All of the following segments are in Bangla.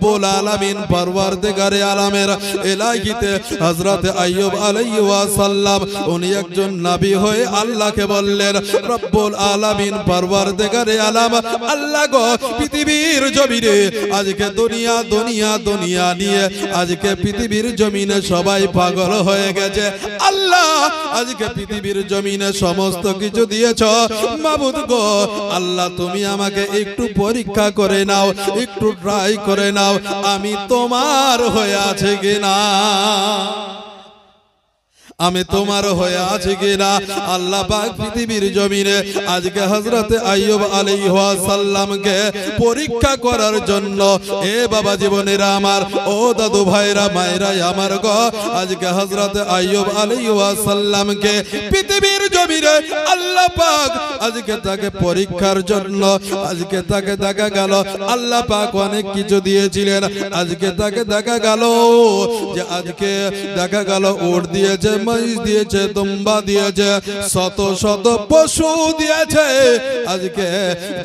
রব্বুল আলামিন পরওয়ারদিগারে আলামের ইলাহিতে হযরত আইয়ুব আলাইহি ওয়াসাল্লাম উনি একজন নবী হয়ে আল্লাহকে বললেন, রব্বুল আলামিন পরওয়ারদিগারে আলাম, আল্লাহ গো পৃথিবীর জমিনে আজকে দুনিয়া দুনিয়া দুনিয়া নিয়ে আজকে পৃথিবীর জমিনে সবাই পাগল হয়ে গেছে। আল্লাহ আজকে পৃথিবীর জমিনে সমস্ত কিছু দিয়েছো মাবুদ গো, আল্লাহ তুমি আমাকে একটু পরীক্ষা করে নাও, একটু ট্রাই করে নাও আমি তোমার হয়ে আছে কিনা, আমি তোমার হয়ে আছি কিনা। আল্লাহ পাক পৃথিবীর জমিনে আজকে হযরত আইয়ুব আলাইহিস সালামকে পরীক্ষা করার জন্য, এ বাবা জীবনেরা আমার, ও দাদু ভাইরা মায়েরা আমার গো, আজকে হযরত আইয়ুব আলাইহিস সালামকে পৃথিবীর জমিনে আল্লাহ পাক আজকে তাকে পরীক্ষার জন্য আজকে তাকে দেখা গেল আল্লাহ পাক অনেক কিছু দিয়েছিলেন। আজকে তাকে দেখা গেল যে আজকে দেখা গেল উট দিয়েছে, মহিষ দিয়েছে, দুম্বা দিয়েছে, শত শত পশু দিয়েছে। আজকে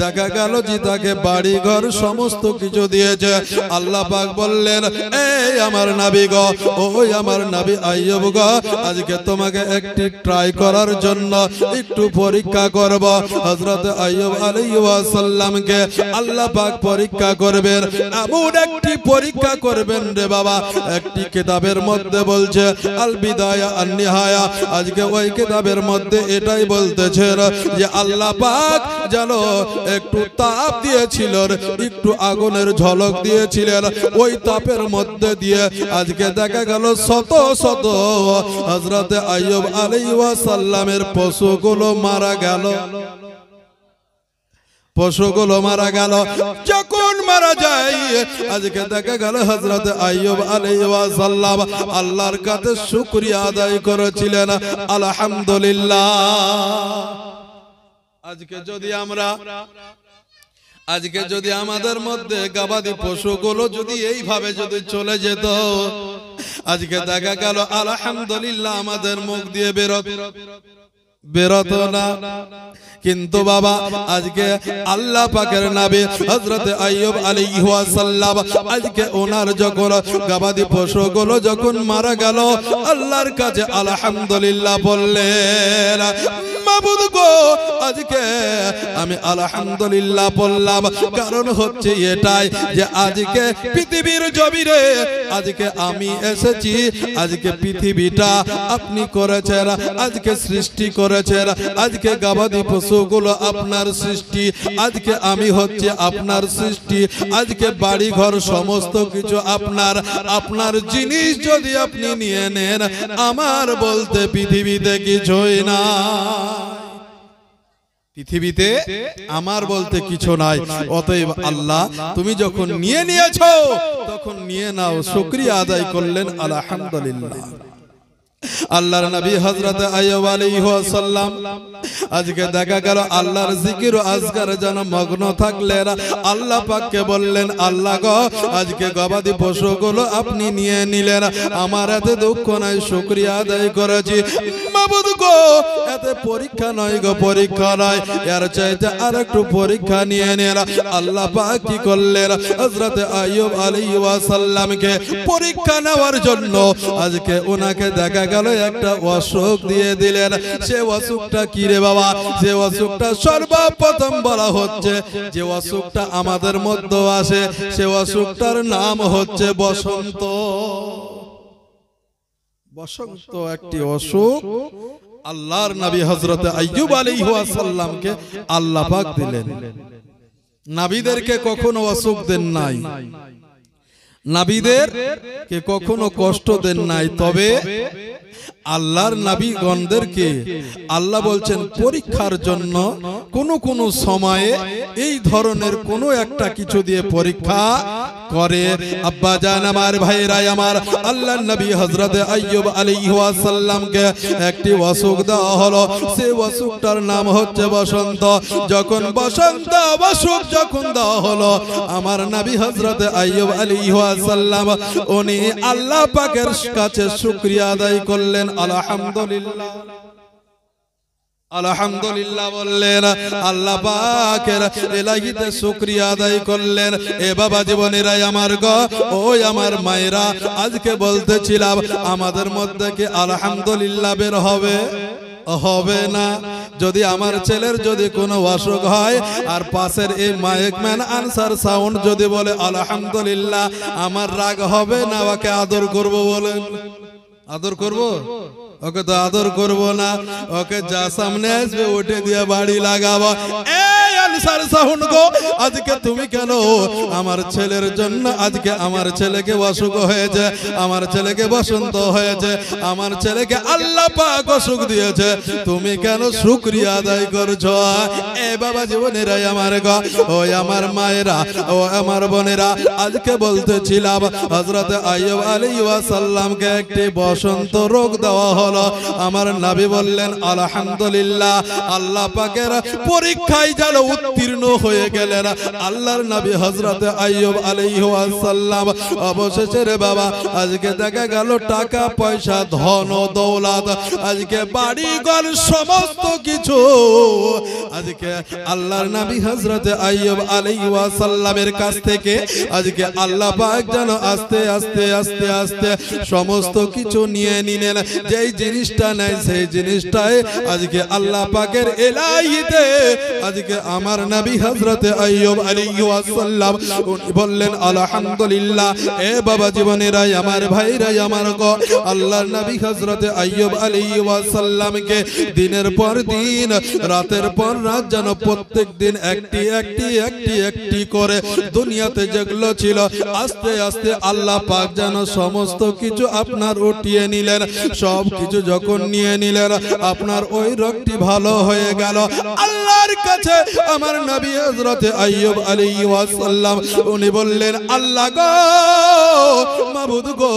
দেখা গেল যে তাকে বাড়ি ঘর সমস্ত কিছু দিয়েছে। আল্লাহ পাক বললেন, এই আমার নবী গো, ওই আমার নবী আইয়ুব গো, আজকে তোমাকে একটি ট্রাই করার জন্য একটু পরীক্ষা করব। হযরত আইয়ুব আলাইহিস সালামকে আল্লাহ পাক পরীক্ষা করবেন, এমন একটি পরীক্ষা করবেন রে বাবা, একটি কিতাবের মধ্যে বলছে আল বিদায়া আন নিহায়া, আজকে ওই কিতাবের মধ্যে এটাই বলতেছেন যে আল্লাহ পাক যেন একটু তাপ দিয়েছিলেন, একটু আগুনের ঝলক দিয়েছিলেন, ওই তাপের মধ্যে দিয়ে আজকে দেখা গেল শত শত হযরত আইয়ুব আলাইহিস সালামের পশুগুলো মারা গেল, পশুগুলো মারা গেল। যখন মারা যায় আজকে দেখা গেল হযরত আইয়ুব আলাইহিস সালাম আল্লাহর কাছে শুকরিয়া আদায় করেছিলেন, আলহামদুলিল্লাহ। আজকে যদি আমাদের মধ্যে গবাদি পশুগুলো যদি এইভাবে যদি চলে যেত, আজকে দেখা গেল আলহামদুলিল্লাহ আমাদের মুখ দিয়ে বেরোতো না। কিন্তু বাবা আজকে আল্লাহ পাকের নবী হযরত আইয়ুব আলাইহিস সালাম আজকে ওনার যখন গবাদি পশুগুলো যখন মারা গেল আল্লাহর কাছে আলহামদুলিল্লাহ বললেন, মাবুদ গো আজকে আমি আলহামদুলিল্লাহ বললাম, কারণ হচ্ছে এটাই যে আজকে পৃথিবীর জমিনে আজকে আমি এসেছি, আজকে পৃথিবীটা আপনি করেছেন, আজকে সৃষ্টি করেছেন, আজকে গবাদি পশুগুলো আপনার সৃষ্টি, আজকে আমি হচ্ছে আপনার সৃষ্টি, আজকে বাড়ি ঘর সমস্ত কিছু আপনার, আপনার জিনিস যদি আপনি নিয়ে নেন আমার বলতে পৃথিবীতে কিছুই না, পৃথিবীতে আমার বলতে কিছু নাই। অতএব আল্লাহ তুমি যখন নিয়েছো তখন নিয়ে নাও। শুকরিয়া আদায় করলেন, আলহামদুলিল্লাহ। আল্লাহর নবী হযরত আইয়ুব আলাইহিস সালাম আজকে দেখা গেল আল্লাহর জিকির ও আজকার যেন মগ্ন থাকলেন। আল্লাহ পাককে বললেন, আল্লাহ গো আজকে গবাদি পশুগুলো আপনি নিয়ে নিলেন, আমার এতে দুঃখ নাই, শুকরিয়া আদায় করেছি। মাবুদ গো এতে পরীক্ষা নয় গো, পরীক্ষা নয়, এর চাইতে আরেকটু পরীক্ষা নিয়ে নেন। আল্লাহ পাক কি করলেন, হযরত আইয়ুব আলাইহিস সালামকে পরীক্ষা নেওয়ার জন্য আজকে ওনাকে দেখা গেল একটা অসুখ দিয়ে দিলেন। সে অসুখটা কি রে বাবা? যে অসুখটা সর্বপ্রথম বলা হচ্ছে, যে অসুখটা আমাদের মধ্যে আসে, সে অসুখটার নাম হচ্ছে বসন্ত। বসন্ত একটি অসুখ আল্লাহর নবী হযরত আইয়ুব আলাইহিস সালামকে আল্লাহ পাক দিলেন। নবীদেরকে কখনো অসুখ দেন নাই, নবীদেরকে কখনো কষ্ট দেন নাই, তবে আল্লাহর নবীগণদেরকে আল্লাহ বলছেন পরীক্ষার জন্য কোন সময়ে এই ধরনের কোন একটা কিছু দিয়ে পরীক্ষা করে। আব্বা জান আমার, ভাইরা আমার, আল্লাহর নবী হযরত আইয়ুব আলাইহিস সালামকে একটি অসুখ দেওয়া হলো, সেই অসুখটার নাম হচ্ছে বসন্ত। যখন বসন্ত অসুখ যখন দেওয়া হলো, আমার নবী হযরত আইয়ুব আলাইহিস সালাম উনি আল্লাহ পাকের কাছে শুকরিয়া আদায় করলেন, আলহামদুলিল্লাহ। আলহামদুলিল্লাহ বললেন, আল্লাহ পাকের ইলাহিতে শুকরিয়া আদায় করলেন। এ বাবা জীবনেরাই আমার গো, ওই আমার মায়েরা, আজকে বলতেছিলাম আমাদের মধ্যে কি আলহামদুলিল্লাহ বের হবে? হবে না। যদি আমার ছেলের যদি কোনো অসুখ হয় আর পাশের এই মাইক ম্যান আনসার সাউন্ড যদি বলে আলহামদুলিল্লাহ, আমার রাগ হবে না? ওকে আদর করব? বলেন, আদর করব? ওকে তো আদর করব না। ওকে যা সামনে আসবে উঠে দিয়ে বাড়ি লাগাবো। এই আনসার সাউন্ড গো, আজকে তুমি কেন আমার ছেলের জন্য, আজকে আমার ছেলেকে অসুখ হয়েছে, আমার ছেলেকে বসন্ত হয়েছে, আমার ছেলেকে আল্লাহ পাক অসুখ দিয়েছে, তুমি কেন শুকরিয়া আদায় করছো? এ বাবা জীবনেরাই আমার গো, ওই আমার মায়েরা, ও আমার বোনেরা, আজকে বলতেছিলাম হযরত আইয়ুব আলাইহিস সালামকে একটি বসন্ত রোগ দেওয়া হলো। আমার নবী বললেন আলহামদুলিল্লাহ, আল্লাহ পাকের পরীক্ষায় যেন উত্তীর্ণ হয়ে গেলেন আল্লাহর নবী হযরত আইয়ুব আলাইহিস সালাম। অবশেষে রে বাবা, আজকে দেখা গেল টাকা পয়সা ধন দৌলত, আজকে বাড়ি ঘর সমস্ত কিছু আজকে আল্লাহর নবী হযরত আইয়ুব আলাইহিস সালামের কাছ থেকে আজকে আল্লাহ পাক যেন আস্তে আস্তে আস্তে আস্তে সমস্ত কিছু নিয়ে নিলেন। যেই জিনিসটা নাই সেই জিনিসটাই আজকে আল্লাহ পাকের ইলাহিতে আজকে আমার নবী হযরত আইয়ুব আলাইহিস সালাম বললেন আলহামদুলিল্লাহ। এ বাবা জীবনেরাই আমার ভাইরাই আমার গো, আল্লাহর নবী হযরত আইয়ুব আলাইহিস সালামকে দিনের পর দিন রাতের পর রাত যেন প্রত্যেক দিন একটি একটি একটি একটি করে দুনিয়াতে যেগুলো ছিল আস্তে আস্তে আল্লাহ পাক যেন সমস্ত কিছু আপনার উঠিয়ে নিলেন। সব কিছু যখন নিয়ে নিলেন আপনার ওই রোগটি ভালো হয়ে গেল। আল্লাহর কাছে আমার নবী হযরত আইয়ুব আলাইহিস সালাম উনি বললেন আল্লাহ গো, মাবুদ গো,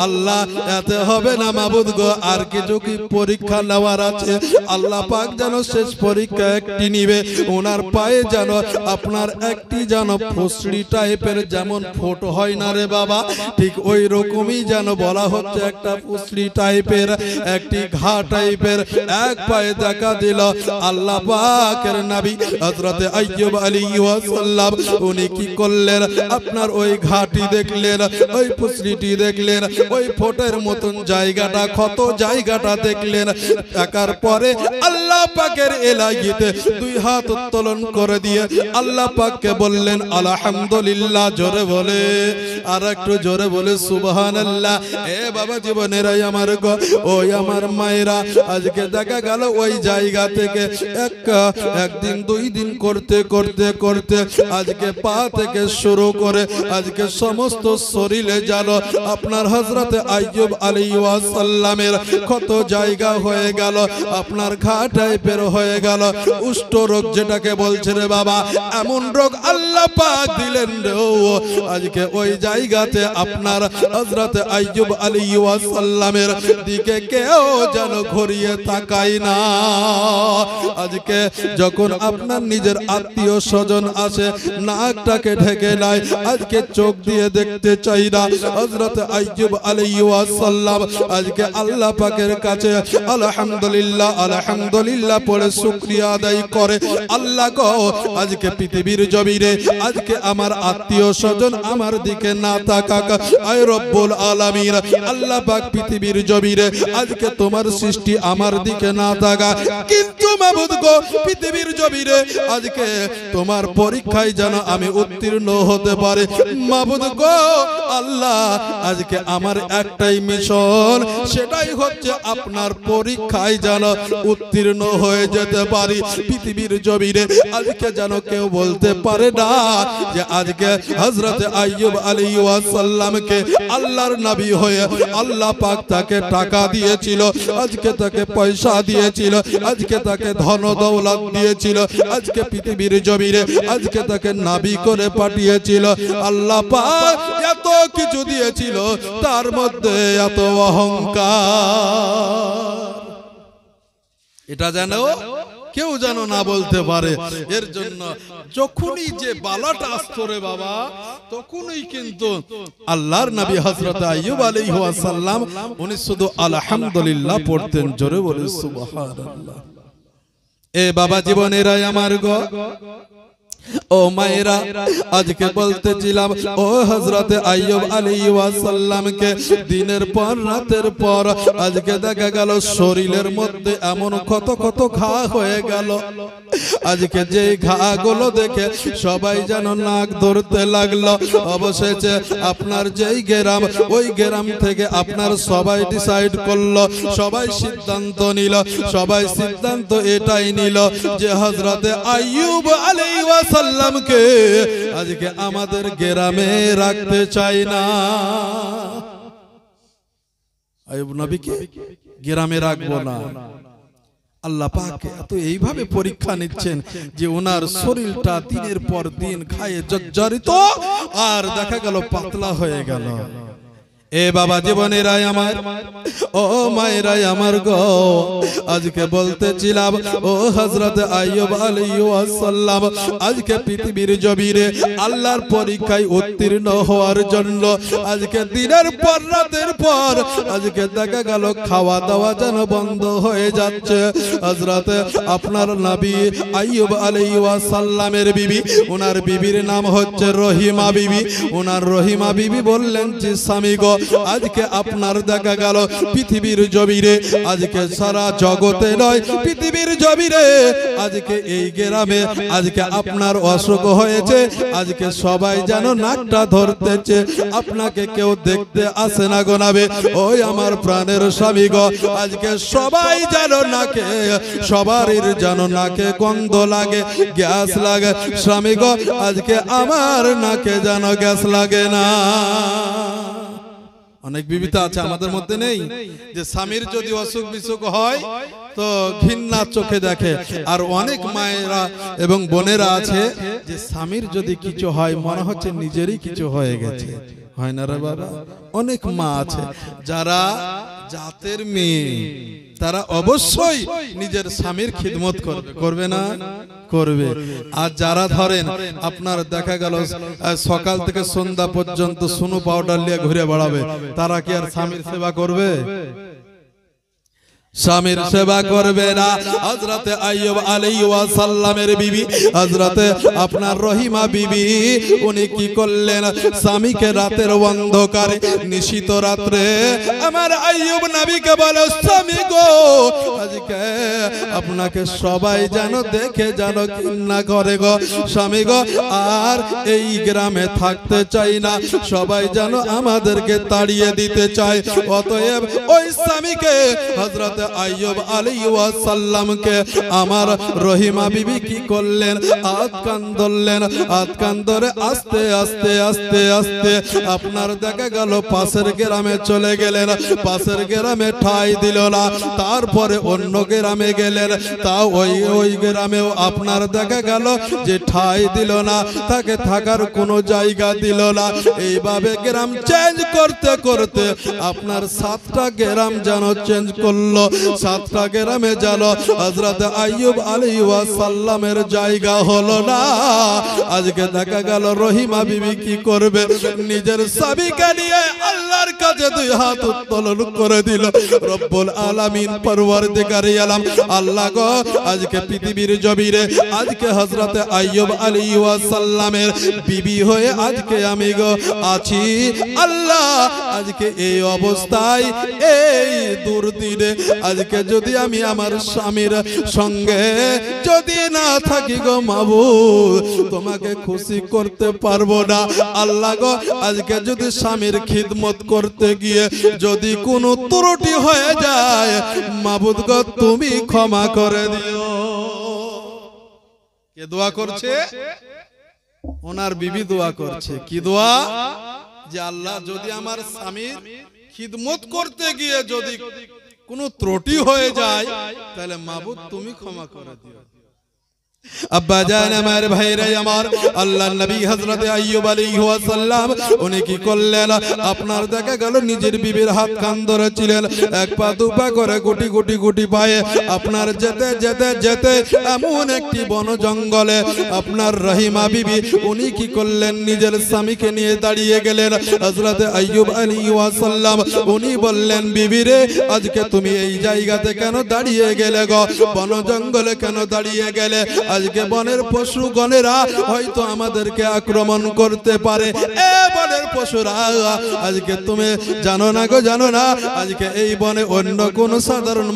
আল্লাহ এতে হবে না মাবুদ গো, আর কিছু কি পরীক্ষা নেওয়ার আছে? আল্লাহ পাক যেন শেষ পরীক্ষা একটি নিবে। ওনার পায়ে যেন আপনার একটি যেন ফসলি টাইপের যেমন ফোটো হয় না রে বাবা, ঠিক ওই রকমই যেন বলা হচ্ছে একটা ফসলি টাইপের একটি ঘা টাইপের এক পায়ে দেখা দিল। আল্লাহ পাকের নবী হযরত আইয়ুব আলাইহিস সালাম উনি কি করলেন? আপনার ওই ঘাটি দেখলেন, ওই ফুসলিটি দেখলেন, ওই ফোটের মতন জায়গাটা, ক্ষত জায়গাটা দেখলেন। দেখার পরে আল্লাহ পাকের ইলাহিতে দুই হাত উত্তোলন করে দিয়ে আল্লাহ পাককে বললেন আলহামদুলিল্লাহ। জোরে বলে, আর একটু জোরে বলে সুবহানাল্লাহ। এ বাবা জীবনেরাই আমার গো, ওই আমার মায়েরা, আজকে দেখা গেল ওই জায়গা থেকে একদিন দুই দিন করতে করতে করতে আজকে পা থেকে শুরু করে আজকে সমস্ত শরীরে যেন আপনার হযরত আইয়ুব আলাইহিস সালামের কত জায়গা হয়ে গেল আপনার ঘা টাইপের হয়ে গেল। কুষ্ঠ রোগ যেটাকে বলছে রে বাবা, এমন রোগ আল্লাহ পাক দিলেন রে, আজকে ওই জায়গাতে আপনার হযরত আইয়ুব আলাইহিস সালামের দিকে কেউ যেন ঘুরিয়ে তাকায় না। আজকে যখন আপনার নিজের আত্মীয় স্বজন আসে নাকটাকে ঢেকে নেয়, আজকে চোখ দিয়ে দেখতে চাই না। হযরত আইয়ুব আলাইহিস সালাম আজকে আল্লাহ পাকের কাছে আলহামদুলিল্লাহ আলহামদুলিল্লাহ পড়ে শুকরিয়া আদায় করে। আল্লাহ গো, আজকে পৃথিবীর জমিনে আজকে আমার আত্মীয় স্বজন আমার দিকে না তাকাক, আয় রব্বুল আলামিন, আল্লাহ পাক পৃথিবীর জমিনে আজকে তোমার সৃষ্টি আমার দিকে না তাকা, কিন্তু মাবুদ গো পৃথিবীর জমিনে আজকে তোমার পরীক্ষায় যেন আমি উত্তীর্ণ হতে পারি। মাবুদ গো আল্লাহ, আজকে আমার একটাই মিশন, সেটাই হচ্ছে আপনার পরীক্ষায় যেন উত্তীর্ণ হয়ে যেতে পারি। পৃথিবীর জমিনে আজকে যেন কেউ বলতে পারে না যে আজকে হযরত আইয়ুব আলাইহিস সালামকে আল্লাহর নবী হয়ে আল্লাহ পাক তাকে টাকা দিয়েছিল, আজকে তাকে পয়সা দিয়েছিল, আজকে তাকে ধন দৌলত দিয়েছিল, আজকে পৃথিবীর জমিনে আজকে তাকে নবী করে পাঠিয়েছিল। আল্লাহ পাক এত কিছু দিয়েছিল, তার মধ্যে এত অহংকার, এটা জানো কেউ যেন না বলতে পারে। এর জন্য যখনই যে বালাটা আসতো রে বাবা, তখনই কিন্তু আল্লাহর নবী হযরত আইয়ুব আলাইহিস সালাম উনি শুধু আলহামদুলিল্লাহ পড়তেন। জোরে বলে সুবহানাল্লাহ। এ বাবা জীবনেরাই আমার গো ও মায়েরা আজকে বলতেছিলাম ও হযরত আইয়ুব আলাইহিস সালামকে দিনের পর রাতের পর আজকে দেখা গেল শরীরের মধ্যে এমন কত কত ঘা হয়ে গেল। আজকে যে ঘাগুলো দেখে সবাই যেন নাক ধরতে লাগলো। অবশেষে আপনার যেই গ্রাম ওই গ্রাম থেকে আপনার সবাই ডিসাইড করলো, সবাই সিদ্ধান্ত নিল, সবাই সিদ্ধান্ত এটাই নিল যে হযরত আইয়ুব আলাইহিস সালামকে আজকে আমাদের গ্রামে রাখতে চাই না। আইয়ুব নবীকে গ্রামে রাখবো না। আল্লাহ পাক তো এইভাবে পরীক্ষা নিচ্ছেন যে ওনার শরীরটা দিনের পর দিন খায়ে জর্জরিত আর দেখা গেল পাতলা হয়ে গেল। এ বাবা জীবনেরাই আমার ও মায়েরাই আমার গো আজকে বলতেছিলাম ও হযরত আইয়ুব আলাইহিস সালাম আজকে পৃথিবীর জমিনে আল্লাহর পরীক্ষায় উত্তীর্ণ হওয়ার জন্য আজকে দিনের পর রাতের পর আজকে দেখা গেল খাওয়া দাওয়া যেন বন্ধ হয়ে যাচ্ছে। হযরত আপনার নবী আইয়ুব আলাইহিস সালামের বিবি, ওনার বিবির নাম হচ্ছে রহিমা বিবি। ওনার রহিমা বিবি বললেন যে স্বামী গো আজকে আপনার দেখা গেল পৃথিবীর জমিনে আজকে সারা জগতে নয় পৃথিবীর জমিনে আজকে এই গ্রামে আজকে আপনার অসুখ হয়েছে। আজকে সবাই যেন নাকটা ধরতেছে, আপনাকে কেউ দেখতে আসে না গোনাবে। ওই আমার প্রাণের স্বামী গো আজকে সবাই যেন নাকে সবারই যেন নাকে গন্ধ লাগে, গ্যাস লাগে। স্বামী গো আজকে আমার নাকে যেন গ্যাস লাগে না। অনেক বিবিতা আছে আমাদের মধ্যে নেই যে স্বামীর যদি অসুখ বিসুখ হয় তো ঘৃণা চোখে দেখে, আর অনেক মায়েরা এবং বোনেরা আছে যে স্বামীর যদি কিছু হয় মনে হচ্ছে নিজেরই কিছু হয়ে গেছে। হয় না রে বাবা? অনেক মা আছে যারা জাতের মেয়ে, তারা অবশ্যই নিজের স্বামীর খিদমত করবে, করবে না? করবে। আর যারা ধরেন আপনার দেখা গেল সকাল থেকে সন্ধ্যা পর্যন্ত সুনু পাউডার নিয়ে ঘুরে বেড়াবে, তারা কি আর স্বামীর সেবা করবে? স্বামীর সেবা করবে না। হযরত আইয়ুব আলাইহিস সালামের বিবি হযরত আপনার রহিমা বিবি উনি কি করলেন, স্বামীকে রাতের অন্ধকারে নিশিত রাত্রে আমার আইয়ুব নবীকে বলে স্বামী গো আজকে আপনাকে সবাই যেন দেখে যেন ঘৃণা করে গো স্বামী গো, আর এই গ্রামে থাকতে চাই না, সবাই যেন আমাদেরকে তাড়িয়ে দিতে চায়। অতএব ওই স্বামীকে হযরত আইয়ুব আলাইহিস সালামকে আমার রহিমা বিবি কি করলেন, হাত কান ধরলেন, হাত কান ধরে আস্তে আস্তে আস্তে আস্তে আপনার দেখা গেল পাশের গ্রামে চলে গেলেন। পাশের গ্রামে ঠাঁই দিল না, তারপরে অন্য গ্রামে গেলেন, তা ওই গ্রামেও আপনার দেখা গেল যে ঠাঁই দিল না, তাকে থাকার কোনো জায়গা দিল না। এইভাবে গ্রাম চেঞ্জ করতে করতে আপনার 7টা গ্রাম যেন চেঞ্জ করলো। 7টা গ্রামে যেন হযরত আইয়ুব আলাইহিস সালামের জায়গা হলো না। আজকে দেখা গেল রহিমা বিবি কি করবে, নিজের স্বামীকে নিয়ে আল্লাহর কাছে 2 হাত উত্তোলন করে দিল। রব্বুল আলামিন পরওয়ারদিগারে আলম আল্লাহ গো আজকে পৃথিবীর জমিনে আজকে হযরত আইয়ুব আলাইহিস সালামের বিবি হয়ে আজকে আমি গো আছি। আল্লাহ আজকে এই অবস্থায় এই দুর্দিনে আজকে যদি আমি আমার স্বামীর সঙ্গে যদি না থাকি গো মাবুদ তোমাকে খুশি করতে পারবো না। আল্লাহ গো আজকে যদি স্বামীর খিদমত করতে গিয়ে যদি কোনো ত্রুটি হয়ে যায় মাবুদ গো তুমি ক্ষমা করে দিও। কে দোয়া করছে? ওনার বিবি দোয়া করছে। কি দোয়া? যে আল্লাহ যদি আমার স্বামীর খিদমত করতে গিয়ে যদি কোনো ত্রুটি হয়ে যায় তাহলে মাবুদ তুমি ক্ষমা করে দিও। আব্বা জান আমার ভাইরা আমার, আল্লাহর নবী হযরত আইয়ুব আলাইহিস সালাম উনি কি করলেন, আপনার দেখা গেল নিজের বিবির হাত কান ধরেছিলেন, এক পা দু পা করে গুটি গুটি গুটি পায়ে আপনার যেতে যেতে যেতে এমন একটি বন জঙ্গলে আপনার রহিমা বিবি উনি কি করলেন, নিজের স্বামীকে নিয়ে দাঁড়িয়ে গেলেন। হযরত আইয়ুব আলাইহিস সালাম উনি বললেন, বিবি রে আজকে তুমি এই জায়গাতে কেন দাঁড়িয়ে গেলে গো, বন জঙ্গলে কেন দাঁড়িয়ে গেলে? আজকে বনের পশুগণেরা হয়তো আমাদেরকে আক্রমণ করতে পারে। এ বনের পশুরা, আজকে তুমি জানো না গো, জানো না আজকে এই বনে অন্য কোন সাধারণ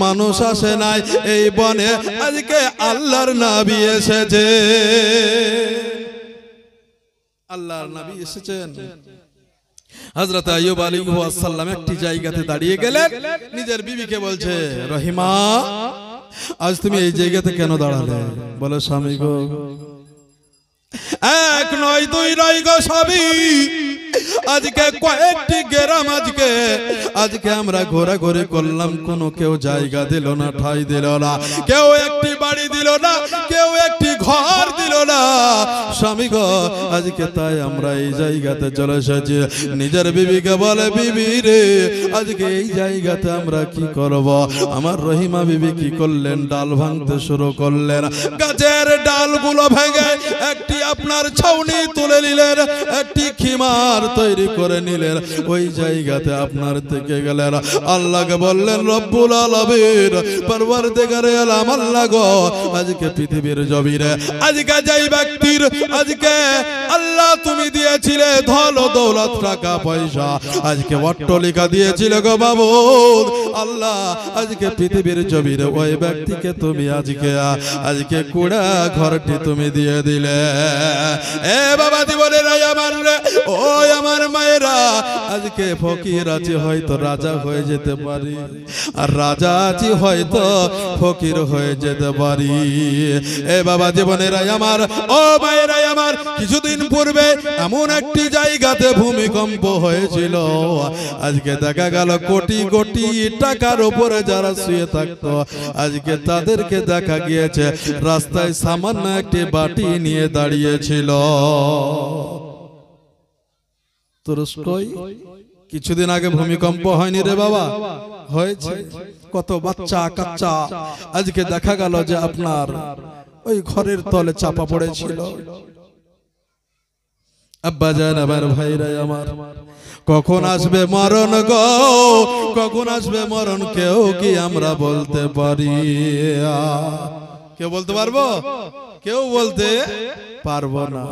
মানুষ আসে নাই, এই বনে আজকে আল্লাহর নবী এসেছে, আল্লাহর নবী এসেছেন। হযরত আইয়ুব আলাইহিস সালাম একটি জায়গাতে দাঁড়িয়ে গেলেন, নিজের বিবিকে বলছে, রহিমা আজ তুমি এই জায়গাতে কেন দাঁড়ালে? বলে, স্বামী গো, এক নয় দুই নয় গো স্বামী, আজকে কয়েকটি গ্রাম আজকে আমরা ঘোরাঘুরি করলাম, কোনো কেউ জায়গা দিল না, ঠাই দিল না, কেউ একটি বাড়ি দিল না, কেউ একটি ঘর দিল না স্বামী গো, আজকে তাই আমরা এই জায়গাতে চলে এসেছি। নিজের বিবিকে বলে, বিবি রে আজকে এই জায়গাতে আমরা কি করব? আমার রহিমা বিবি কি করলেন, ডাল ভাঙতে শুরু করলেন, গাছের ডালগুলো ভেঙে একটি আপনার ছাউনি তুলে নিলেন, একটি খিমার তৈরি করে নিলেন, ওই জায়গাতে আপনার থেকে গেলেন, আল্লাহকে বললেন, রব্বুল আলামিন পরওয়ারদিগারে আলম আল্লাহ গো, আজকে পৃথিবীর জমিনে আজকে যেই ব্যক্তির আজকে আল্লাহ তুমি দিয়েছিলে ধন দৌলত টাকা পয়সা, আজকে অট্টালিকা দিয়েছিলে গো বাবু, আল্লাহ আজকে পৃথিবীর জমিনে ওই ব্যক্তিকে তুমি আজকে কুড়া ঘরটি তুমি দিয়ে দিলে। এ বাবা জীবনেরা আমার, ও আমার মায়েরা, আজকে ফকির আছে হয়তো রাজা হয়ে যেতে পারি, আর রাজা আছে হয়তো ফকির হয়ে যেতে পারি। এ বাবা জীবনেরা আমার, ও মায়েরা আমার, কিছুদিন পূর্বে এমন একটি জায়গাতে ভূমিকম্প হয়েছিল, আজকে দেখা গেল কোটি কোটি টাকার উপরে যারা শুয়ে থাকতো, আজকে তাদেরকে দেখা গিয়েছে রাস্তায় সামান্য একটি বাটি নিয়ে দাঁড়িয়েছিল। তুরস্কই কিছুদিন আগে ভূমিকম্প হয়নি রে বাবা? হয়েছে। কত বাচ্চা কাচ্চা আজকে দেখা গেল যে আপনার ওই ঘরের তলে চাপা পড়েছিল। আব্বা জান আমার, ভাইরা আমার, কখন আসবে মরণ গো, কখন আসবে মরণ কেউ কি আমরা বলতে পারি? কেউ বলতে পারবো? কেউ বলতে পারবো না।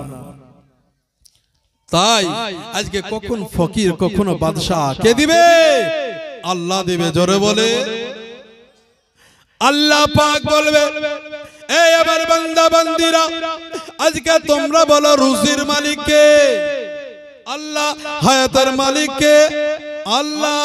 তাই আজকে কখন ফকির কখনো বাদশাহ কে দিবে? আল্লাহ দিবে। জোরে বলে আল্লাহ পাক বলবে, এই আমার বান্দা বান্দিরা, আজকে তোমরা বলো রুজির মালিক কে? আল্লাহ। হায়াতের মালিক কে? আল্লাহ।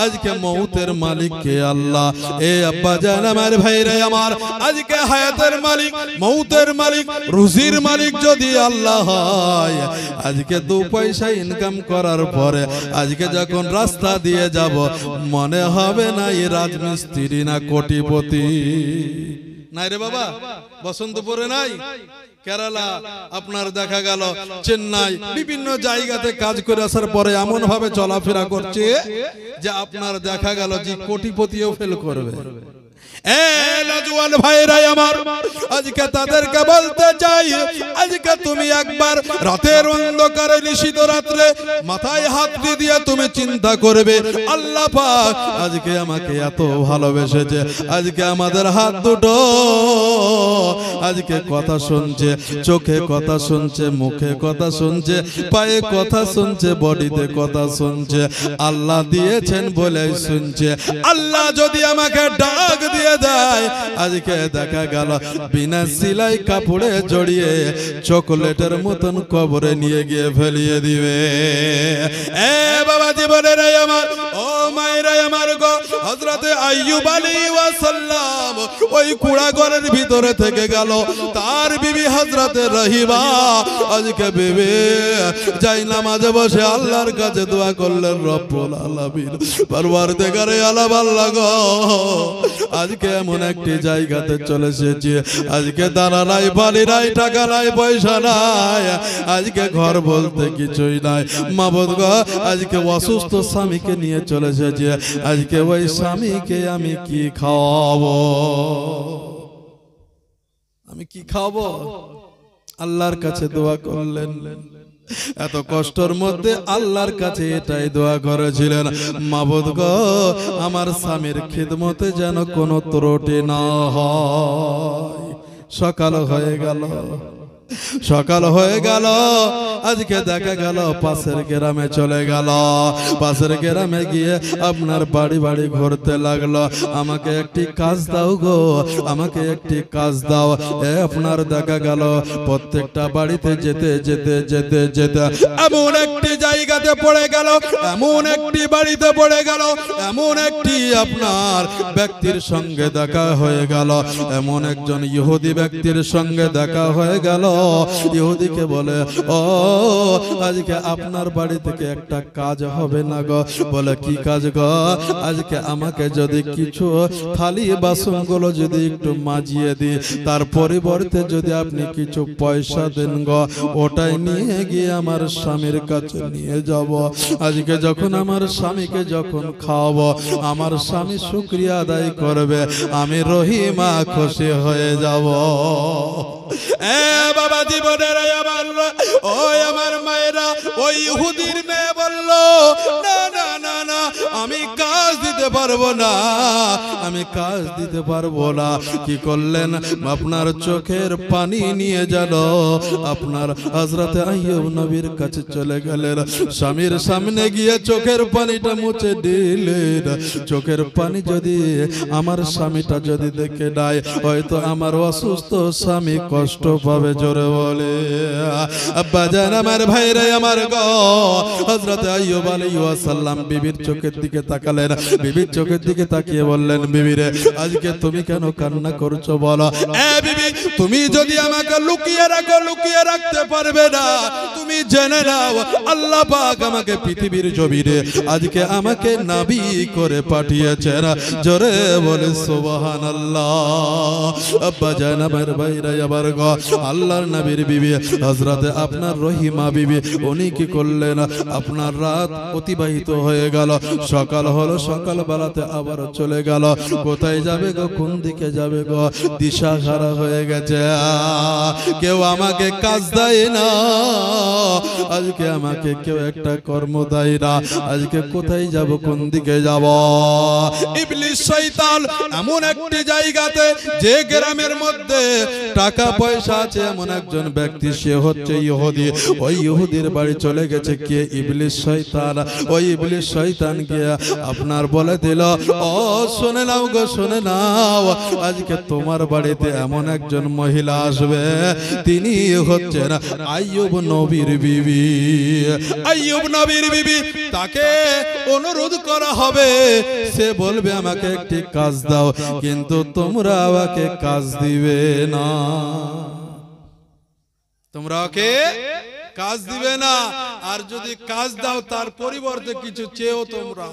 আজকে মৌতের মালিক কে? আল্লাহ। এ আব্বা জান আমার, ভাইরা আমার, আজকে হায়াতের মালিক, মৌতের মালিক, রুজির মালিক যদি আল্লাহ হয়, আজকে দু পয়সা ইনকাম করার পরে আজকে যখন রাস্তা দিয়ে যাব, মনে হবে না এই রাজমিস্ত্রি না কোটিপতি। নাই রে বাবা, বসন্তপুরে নাই, কেরালা, আপনার দেখা গেল চেন্নাই, বিভিন্ন জায়গাতে কাজ করে আসার পরে এমন ভাবে চলাফেরা করছে যে আপনার দেখা গেল যে কোটিপতিও ফেল করবে। ভাইরা আমার, আজকে তাদেরকে বলতে চাই, আজকে তুমি একবার রাতের অন্ধকারে নিশিত রাত্রে মাথায় হাত দিয়ে তুমি চিন্তা করবে, আল্লাহ পাক আজকে আমাকে এত ভালোবেসেছে, আজকে আমাদের হাত দুটো আজকে কথা শুনছে, চোখে কথা শুনছে, মুখে কথা শুনছে, পায়ে কথা শুনছে, বডিতে কথা শুনছে, আল্লাহ দিয়েছেন বলে শুনছে। আল্লাহ যদি আমাকে ডাক দিয়ে দেয়, আজকে দেখা গেল বিনা সিলাই কাপড়ে জড়িয়ে চকলেটের মতন কবরে নিয়ে গিয়ে ফেলিয়ে দিবে। এ বাবা জীবনের আমার, ও মায়েরা আমার গো, হযরতে আইয়ুব আলাইহিস সালাম ওই কুড়াঘরের ভিতরে থেকে গেল। তার বিবি হযরতে রহিমা আজকে বিবি যাই নামাজে বসে আল্লাহর কাছে দোয়া করলেন, রব্বুল আলামিন পরওয়ারদিগারে আলম আল্লাহ গো, আজকে এমন একটি জায়গাতে চলে এসেছি, আজকে দানা নাই, পানি নাই, টাকা নাই, পয়সা নাই, আজকে ঘর বলতে কিছুই নাই। মাবুদ গো, আজকে অসুস্থ স্বামীকে নিয়ে চলে এসেছি, আজকে ওই স্বামীকে আমি কি খাওয়াবো, আমি কি খাওয়াবো? আল্লাহর কাছে দোয়া করলেন। এত কষ্টের মধ্যে আল্লাহর কাছে এটাই দোয়া করেছিলেন, মাবুদ গো, আমার স্বামীর খিদমতে যেন কোনো ত্রুটি না হয়। সকাল হয়ে গেল, সকাল হয়ে গেল, আজকে দেখা গেল পাশের গ্রামে চলে গেল। পাশের গ্রামে গিয়ে আপনার বাড়ি বাড়ি ঘুরতে লাগলো, আমাকে একটি কাজ দাও গো, আমাকে একটি কাজ দাও। আপনার দেখা গেল প্রত্যেকটা বাড়িতে যেতে যেতে যেতে যেতে এমন একটি জায়গাতে পড়ে গেল, এমন একটি বাড়িতে পড়ে গেল, এমন একটি আপনার ব্যক্তির সঙ্গে দেখা হয়ে গেল, এমন একজন ইহুদি ব্যক্তির সঙ্গে দেখা হয়ে গেল। ইহুদিকে বলে, ও আজকে আপনার বাড়ি থেকে একটা কাজ হবে না গো। বলে, কি কাজ গো? আজকে আমাকে যদি কিছু থালি বাসনগুলো যদি একটু মাজিয়ে দিই, তার পরিবর্তে যদি আপনি কিছু পয়সা দেন গো, ওটাই নিয়ে গিয়ে আমার স্বামীর কাছে নিয়ে যাব। আজকে যখন আমার স্বামীকে যখন খাওয়াবো, আমার স্বামী শুকরিয়া আদায় করবে, আমি রহিমা খুশি হয়ে যাব। বাবা জীবনের ওই আমার মায়েরা, ওই ইহুদির মেয়ে বলল, না না না না, আমি কাজ দিতে পারবো না, আমি কাজ দিতে পারবো না। কি করলেন? আপনার চোখের পানি নিয়ে গেল, আপনার হযরতে আইয়ুব নবীর কাছে চলে গেলেন, স্বামীর সামনে গিয়ে চোখের পানিটা মুছে দিলেন। চোখের পানি যদি আমার স্বামীটা যদি দেখে নেয়, হয়তো আমার অসুস্থ স্বামী কষ্ট পাবে। জোরে বলে আব্বা জান, আমার ভাইরা আমার গো, হযরতে আইয়ুব আলাইহিস সালাম বিবির চোখের দিকে তাকালেন, বিবির চোখের দিকে তাকিয়ে বললেন, বিবি রে, আজকে তুমি কেন কান্না করছো বলো? বিবি, তুমি যদি আমাকে লুকিয়ে রাখো, লুকিয়ে রাখতে পারবে না। তুমি জেনে নাও, আল্লাহ পাক আমাকে পৃথিবীর জমিনে আজকে আমাকে নবী করে পাঠিয়েছেন। জোরে বলে সুবহানাল্লাহ। আব্বা জান, আমার ভাইরা আমার গো, আল্লাহর নবীর বিবি হযরতে আপনার রহিমা বিবি, উনি কি করলেন? আপনার রাত অতিবাহিত হয়ে গেল, সকাল হলো, সকাল বেলাতে আবার চলে গেল। কোথায় যাবে গো, কোন দিকে যাবে গো, দিশাহারা হয়ে গেছে। কেউ আমাকে কাজ দেয় না, আজকে আমাকে কেউ একটা কর্ম দেয় না, আজকে কোথায় যাব, কোন দিকে যাব? ইবলিস শয়তান এমন একটি জায়গাতে, যে গ্রামের মধ্যে টাকা পয়সা আছে, এমন একজন ব্যক্তি, সে হচ্ছে ইহুদি। ওই ইহুদির বাড়ি চলে গেছে কে? ইবলিস শয়তান। ওই ইবলিস শয়তান গিয়ে আপনার বলে দিল, ও শুনে নাও গো, শুনে নাও, আজকে তোমার বাড়িতে এমন একজন মহিলা আসবে, তিনি হচ্ছেন আইয়ুব নবীর বিবি। আইয়ুব নবীর বিবি, তাকে অনুরোধ করা হবে, সে বলবে আমাকে একটি কাজ দাও, কিন্তু তোমরা আমাকে কাজ দিবে না, তোমরা ওকে কাজ দিবে না, আর যদি কাজ দাও তার পরিবর্তে কিছু চেয়েও তোমরা।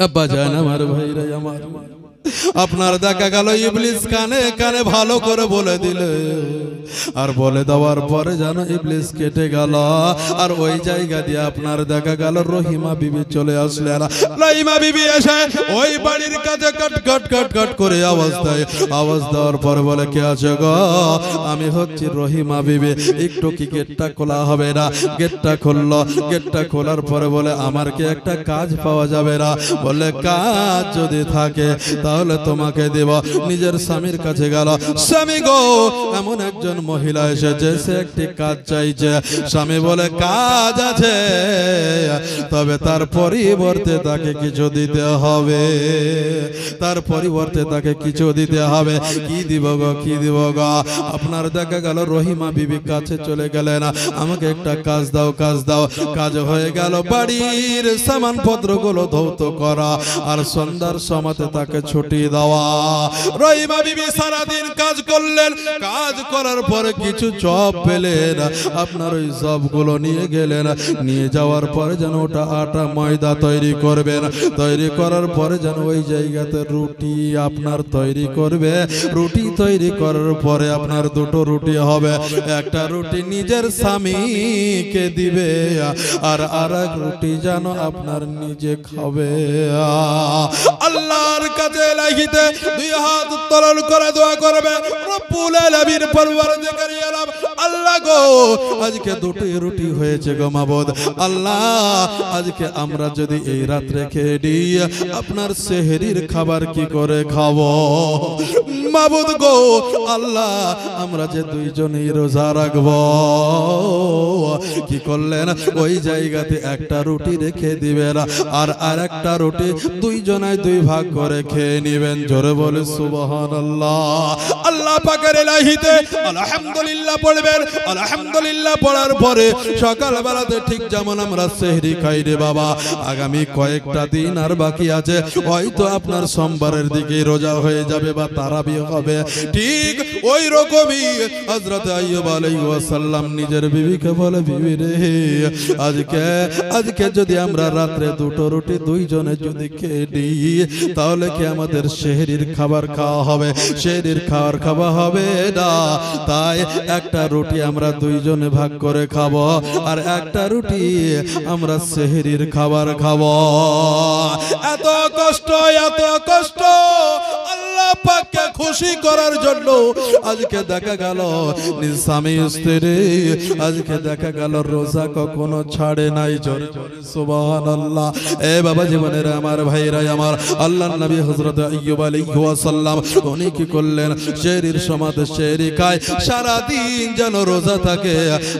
আব্বা জান, আমার ভাইরা আমার, আপনার দেখা গেল ইবলিস কানে কানে ভালো করে বলে দিলে, আর বলে দেওয়ার পরে জানো ইবলিস কেটে গেল। আর ওই জায়গা দিয়ে আপনার দেখা গেল রহিমা বিবি চলে আসলেন। রহিমা বিবি এসে ওই বাড়ির কাছে কট কট কট কট করে আওয়াজ দেয়। আওয়াজ দেওয়ার পরে বলে, কে আছে গো? আমি হচ্ছি রহিমা বিবি, একটু কি গেটটা খোলা হবে না? গেটটা খুললো। গেটটা খোলার পরে বলে, আমার কি একটা কাজ পাওয়া যাবে না? বলে, কাজ যদি থাকে তাহলে তোমাকে দেব। নিজের স্বামীর কাছে গেল, স্বামী গো এমন একজন মহিলা এসেছে, সে একটি কাজ চাইছে। স্বামী বলে কাজ আছে, তবে তার পরিবর্তে তাকে কিছু দিতে হবে, তার পরিবর্তে তাকে কিছু দিতে হবে। কি দিব গো, কি দিব গো? আপনার দেখা গেল রহিমা বিবি কাছে চলে গেলেন, আমাকে একটা কাজ দাও, কাজ দাও। কাজ হয়ে গেল, বাড়ির সামানপত্রগুলো ধৌত করা আর সন্ধ্যার সময়তে তাকে ছুটি দেওয়া। রহিমা বিবি সারাদিন কাজ করলেন, কাজ করার পরে কিছু চপ পেলেন, আপনার ওই চপগুলো নিয়ে গেলেন। নিয়ে যাওয়ার পরে যেন ওটা আটা ময়দা তৈরি করবেন, তৈরি করার পরে যেন ওই জায়গাতে রুটি আপনার তৈরি করবে। রুটি তৈরি করার পরে আপনার দুটো রুটি হবে, একটা রুটি নিজের স্বামীকে দিবে আর আরেক রুটি যেন আপনার নিজে খাবে। আল্লাহর কাছে লাগিতে দুই হাত উত্তোলন করে দোয়া করবে, রব্বুল আলামিন পরওয়ারদিগার আলম, আল্লাহ গো আজকে দুটো রুটি হয়েছে গো মাবুদ। আল্লাহ আজকে আমরা যদি এই রাত্রে খেয়ে দিই, আপনার সেহরির খাবার কি করে খাবো মাবুদ গো? আল্লাহ আমরা যে দুইজনেই রোজা রাখবো, কি করলেন ওই জায়গাতে একটা রুটি রেখে দিবেন আর আরেকটা রুটি দুইজনায় দুই ভাগ করে খেয়ে নিবেন। জোরে বলে সুবহানাল্লাহ। আল্লাহ পাকের ইলাহিতে আলহামদুলিল্লাহ পড়বেন। আলহামদুলিল্লাহ পড়ার পরে সকাল বেলাতে ঠিক যেমন আমরা সেহরি খাই রে বাবা, আগামী কয়েকটা দিন আর বাকি আছে, হয়তো আপনার সোমবারের দিকে রোজা হয়ে যাবে বা তারাবি হবে। ঠিক ওই রকমই হযরত আইয়ুব আলাইহিস সালাম নিজের বিবিকে বলে, বিবি রে আজকে যদি আমরা রাত্রে দুটো রুটি দুইজনে যদি খেয়ে দিই, তাহলে কি আমাদের সেহরির খাবার খাওয়া হবে? সেহরির খাবার খাওয়া হবে না, তাই একটা রুটি আমরা দুইজনে ভাগ করে খাবো আর একটা রুটি আমরা সেহরির খাবার খাবো। এত কষ্ট, এত কষ্ট আল্লাহ পাককে খুশি করার জন্য আজকে দেখা গেল নিজ স্বামী স্ত্রী আজকে দেখা গেল রোজা কখনো ছাড়ে নাই। জোরে জোরে সুবহানাল্লাহ। এ বাবা জীবনের আমার ভাইরা আমার, আল্লাহর নবী হযরত আইয়ুব আলাইহিস সালাম উনি কি করলেন, সেহরির সময়তে সেহরি খায়, সারা দিন যেন রোজা থাকে।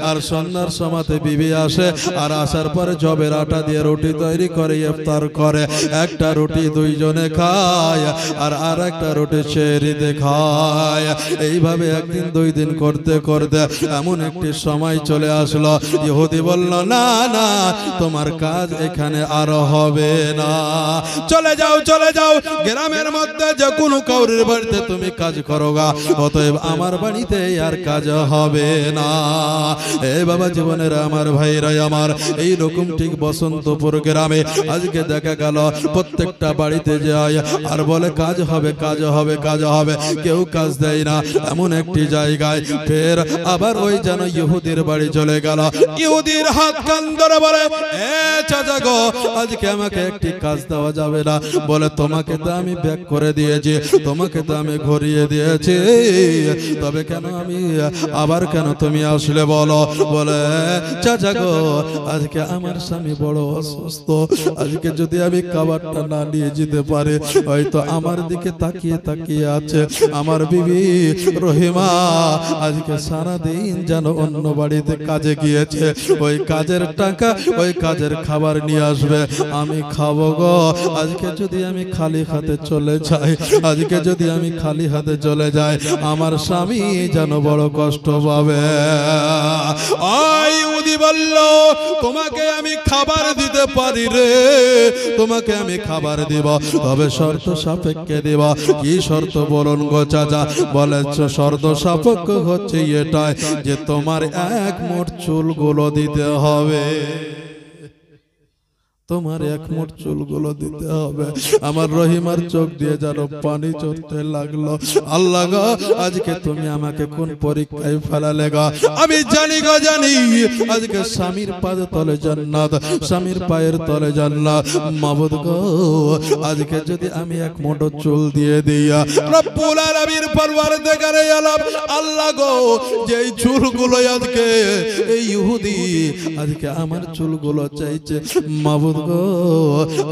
আর সন্ধ্যার সময়তে বিবি আসে, আর আসার পরে জবের আটা দিয়ে রুটি তৈরি করে ইফতার করে। একটা রুটি দুইজনে খায় আর আরেকটা রুটি সেহরিতে খায়। এইভাবে একদিন দুই দিন করতে করতে এমন একটি সময় চলে আসলো, ইহুদি বলল না না তোমার কাজ এখানে আর হবে না, চলে যাও, চলে যাও, গ্রামের মধ্যে যে কোনো কাউরের বাড়িতে তুমি কাজ করো গা, অতএব আমার বাড়িতে আর কাজ হবে না। এ বাবা জীবনের আমার ভাইরা আমার, এই রকম ঠিক বসন্তপুর গ্রামে আজকে দেখা গেল প্রত্যেকটা বাড়িতে যায় আর বলে কাজ হবে, কাজ হবে, কাজ হবে, কেউ কাজ দেয় না। এমন একটি জায়গায় ফের আবার ওই যেন ইহুদির বাড়ি চলে গেল। ইহুদির হাত কান ধরে বলে, এ চাচা গো আজকে আমাকে একটি কাজ দেওয়া যাবে না? বলে তোমাকে তো আমি ব্যাক করে দিয়েছি, তোমাকে তো আমি ঘুরিয়ে দিয়েছি, তবে কেন আমি আবার কেন তুমি আসলে বলো? বলে চাচা গো আজকে আমার স্বামী বড় অসুস্থ, আজকে যদি আমি খাবারটা না নিয়ে যেতে পারি, হয়তো আমার দিকে তাকিয়ে তাকিয়ে আছে আমার বিবি রহিমা, আজকে সারাদিন যেন অন্য বাড়িতে কাজে গিয়েছে, ওই কাজের টাকা ওই কাজের খাবার নিয়ে আসবে, আমি খাবো গো। আজকে যদি আমি খালি হাতে চলে যাই, আজকে যদি আমি খালি হাতে চলে যাই, আমার স্বামী যেন বড় কষ্ট পাবে। ইহুদি বলল তোমাকে আমি খাবার দিতে পারি রে, তোমাকে আমি খাবার দিব, তবে শর্ত সাপেক্ষে দিব। কি শর্ত বলুন গো চাচা? বলে শর্ত সাপেক্ষ হচ্ছে এটাই যে তোমার এক মোট চুলগুলো দিতে হবে, তোমার এক মোট চুলগুলো দিতে হবে। আমার রহিমার চোখ দিয়ে যেন পানি চড়তে লাগলো। আল্লাহ গো আজকে তুমি আমাকে কোন পরীক্ষায় ফেলালে গো? আমি জানি গো, জানি আজকে স্বামীর পায়ের তলে জান্নাত, স্বামীর পায়ের তলে জান্নাত। মাবুদ গো আজকে যদি আমি এক মোট চুল দিয়ে দিয়া, রব্বুল আলামিন পরওয়ারদিগার আলম, আল্লাহ গো যেই চুলগুলো আজকে এই ইহুদি আজকে আমার চুলগুলো চাইছে, মাবুদ গো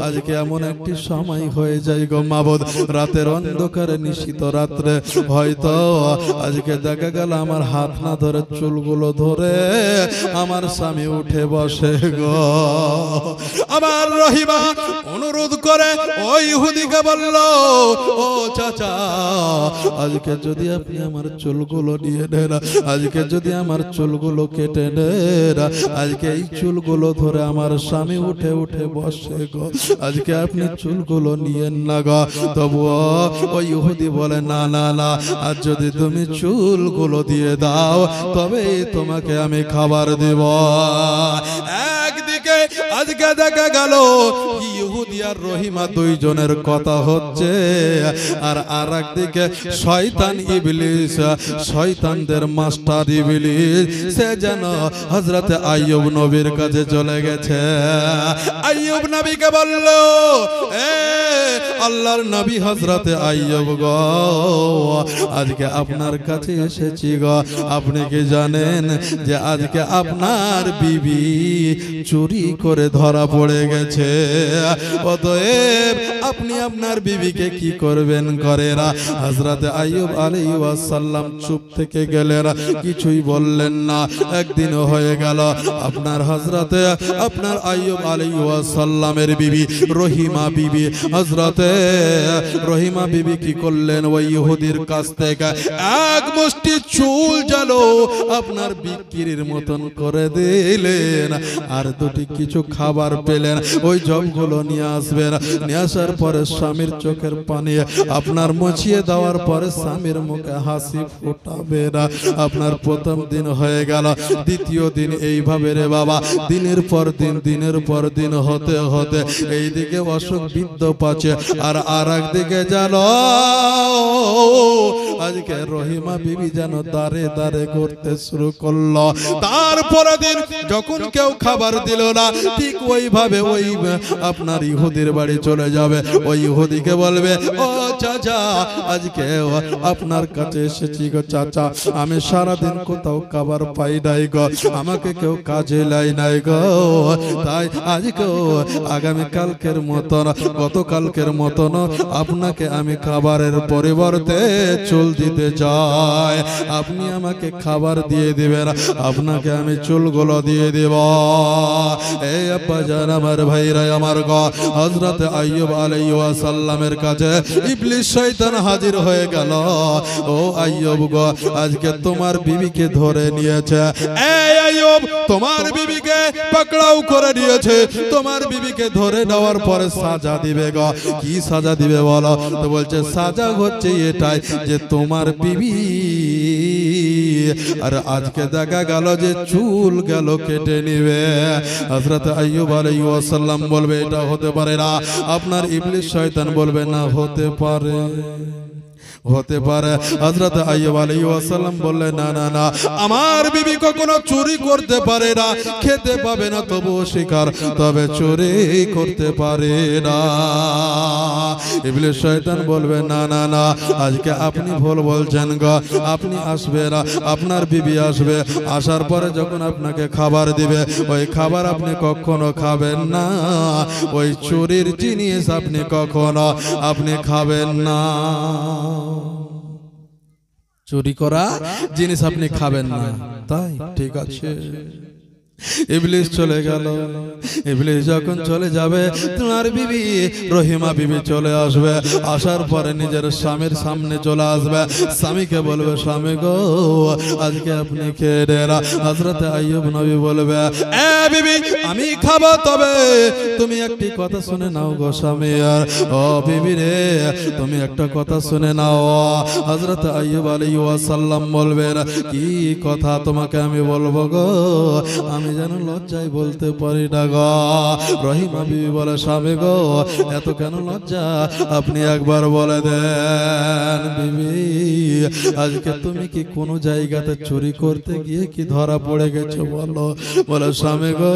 আজকে এমন একটি সময় হয়ে যায় গো মাবুদ, রাতের অন্ধকারে নিশিত রাত্রে হয়তো আজকে দেখা গেল আমার হাত না ধরে চুলগুলো ধরে আমার স্বামী উঠে বসে গো। আমার রহিমা অনুরোধ করে ওই ইহুদিকে বলল, ও চাচা আজকে যদি আপনি আমার চুলগুলো নিয়ে নেন, আজকে যদি আমার চুলগুলো কেটে নেন, আজকে এই চুলগুলো ধরে আমার স্বামী উঠে উঠে বসে গো, আজকে আপনি চুলগুলো নিয়েন না গো। তবুও ওই ইহুদি বলে না না না, আর যদি তুমি চুলগুলো দিয়ে দাও তবে তোমাকে আমি খাবার দেব। একদিকে আজকে দেখা গেল ইহুদি আর রহিমা দুইজনের কথা হচ্ছে, আর আরেকদিকে শয়তান ইবলিস, শয়তানদের মাস্টার ইবলিস, সে যেন হযরত আইয়ুব নবীর কাছে চলে গেছে। আইয়ুব নবীকে বলল, এ আল্লাহর নবী হযরত আইয়ুব গো, আজকে আপনার কাছে এসেছি গো, আপনি কি জানেন যে আজকে আপনার বিবি চুরি করে ধরা পড়ে গেছে, অতএব আপনি আপনার বিবিকে কি করবেন করেরা। হযরত আইয়ুব আলাইহিস সালাম চুপ থেকে গেলেন, কিছুই বললেন না। একদিন হয়ে গেল, আপনার হযরতে আপনার আইয়ুব আলাইহিস সালামের বিবি রহিমা বিবি, হযরতে রহিমা বিবি কি করলেন, ওই ইহুদির কাছ থেকে এক মুষ্টি চুল জানো আপনার বিক্রির মতন করে দিলেন, আর দুটি কিছু খাবার পেলেন, ওই জবগুলো নিয়ে আসবেন, নিয়ে আসার পরে স্বামীর চোখের পানি আপনার মুছিয়ে দেওয়ার পরে স্বামীর মুখে হাসি ফোটাবে না। আপনার প্রথম দিন হয়ে গেল, দ্বিতীয় দিন এইভাবে রে বাবা দিনের পর দিন দিনের পর দিন হতে হতে এইদিকে অসুখ বৃদ্ধ পাচ্ছে, আর একদিকে জানো আজকে রহিমা বিবি যেন দাঁড়ে দাঁড়ে করতে শুরু করলো। তারপরে দিন যখন কেউ খাবার দিল না, ঠিক ওইভাবে ওই আপনার ইহুদির বাড়ি চলে যাবে, ওই ইহুদিকে বলবে, ও চাচা আজকে আপনার কাছে এসেছি গো চাচা, আমি সারাদিন কোথাও খাবার পাই নাই গো, আমাকে কেউ কাজে লাই নাই গো, তাই আজকে আগামীকালকের মতন গতকালকের মতন আপনাকে আমি খাবারের পরিবর্তে চুল দিতে চাই, আপনি আমাকে খাবার দিয়ে দিবেন, আপনাকে আমি চুলগুলো দিয়ে দেব। এই আব্বা জান আমার ভাইরা আমার গো, হযরত আইয়ুব আলাইহিস সালামের কাছে ইবলিস শয়তান হাজির হয়ে গেল। ও আইয়ুব গো, আজকে তোমার বিবিকে ধরে নিয়েছে, এই আইয়ুব তোমার বিবিকে পাকড়াও করে নিয়েছে, তোমার বিবিকে ধরে নেওয়ার পরে সাজা দিবে গো। কি সাজা দিবে বলো? তো বলছে সাজা হচ্ছে এটাই যে তোমার বিবি আর আজকে দেখা গেল যে চুল গেল কেটে নিবে। হযরত আইয়ুব আলাইহিস সালাম বলবে এটা হতে পারে না, আপনার ইবলিস শয়তান বলবে না হতে পারে, হতে পারে। হযরত আইয়ুব আলাইহিস সালাম বললেন না না না, আমার বিবি কখনো চুরি করতে পারে না, খেতে পাবে না তবুও শিকার, তবে চুরি করতে পারে না। ইবলিস শয়তান বলবে না না না, আজকে আপনি ভুল বলছেন গো, আপনি আসবে না, আপনার বিবি আসবে, আসার পরে যখন আপনাকে খাবার দিবে ওই খাবার আপনি কখনো খাবেন না, ওই চুরির জিনিস আপনি কখনো আপনি খাবেন না, চুরি করা জিনিস আপনি খাবেন না। তাই ঠিক আছে। ইবলিস চলে গেল। ইবলিস যখন চলে যাবে তোমার বিবি রহিমা বিবি চলে আসবে, আসার পরে নিজের স্বামীর সামনে চলে আসবে, স্বামীকে বলবে স্বামী গো আজকে আপনি খেয়ে দেন। হযরত আইয়ুব নবী বলবে এ বিবি আমি খাবো, তবে তুমি একটি কথা শুনে নাও গো স্বামী। আর ও বিবি রে তুমি একটা কথা শুনে নাও। হযরত আইয়ুব আলাইহিস সালাম বলবেন কি কথা তোমাকে আমি বলবো গো, আমি যেন লজ্জায় বলতে পারি না গো। রহিমা বিবি বলে স্বামী গো এত কেন লজ্জা, আপনি একবার বলে দেন বিবি আজকে তুমি কি কোনো জায়গাতে চুরি করতে গিয়ে কি ধরা পড়ে গেছো বলো। বলে স্বামী গো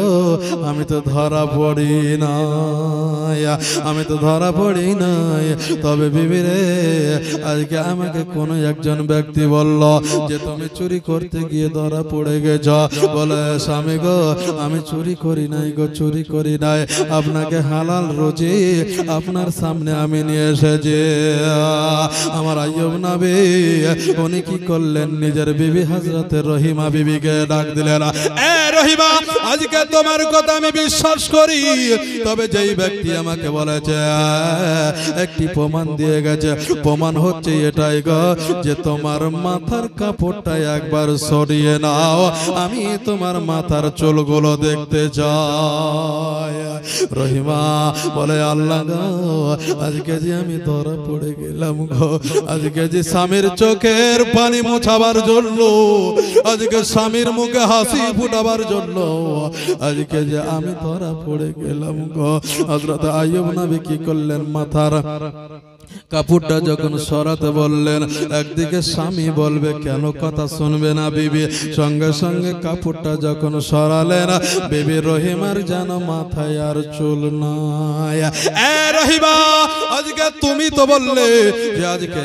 আমি তো ধরা পড়ি নাই, আমি তো ধরা পড়ি নাই, তবে বিবি রে আজকে আমাকে কোনো একজন ব্যক্তি বলল যে তুমি চুরি করতে গিয়ে ধরা পড়ে গেছো। বলে স্বামী গো আমি চুরি করি নাই গো, চুরি করি নাই, আপনাকে হালাল রোজে আপনার সামনে আমি নিয়ে এসেছি। আমার আইয়ুব নবী উনি কি করলেন, নিজের বিবি হযরতে রহিমা বিবিকে ডাক দিলেন, এ রহিমা, আজকে তোমার কথা আমি বিশ্বাস করি, তবে যেই ব্যক্তি আমাকে বলেছে একটি প্রমাণ দিয়ে গেছে, প্রমাণ হচ্ছে এটাই গো যে তোমার মাথার কাপড়টা একবার সরিয়ে নাও, আমি তোমার মাথার চুলগুলো দেখতে চাই। রহিমা বলে, আল্লাহ গো, আজকে যে আমি ধরা পড়ে গেলাম গো, আজকে যে স্বামীর চোখের পানি মোছাবার জন্য, আজকে স্বামীর মুখে হাসি ফুটাবার জন্য আজকে যে আমি ধরা পড়ে গেলাম গো। হযরত আইয়ুব নবী কি করলেন, মাথার কাপড়টা যখন সরাতে বললেন, একদিকে স্বামী বলবে কেন কথা শুনবে না বিবি, সঙ্গে সঙ্গে কাপড়টা যখন সরালেন, বিবি রহিমার যেন মাথায় আর চুল নাই। এ রহিমা, আজকে তুমি তো বললে যে আজকে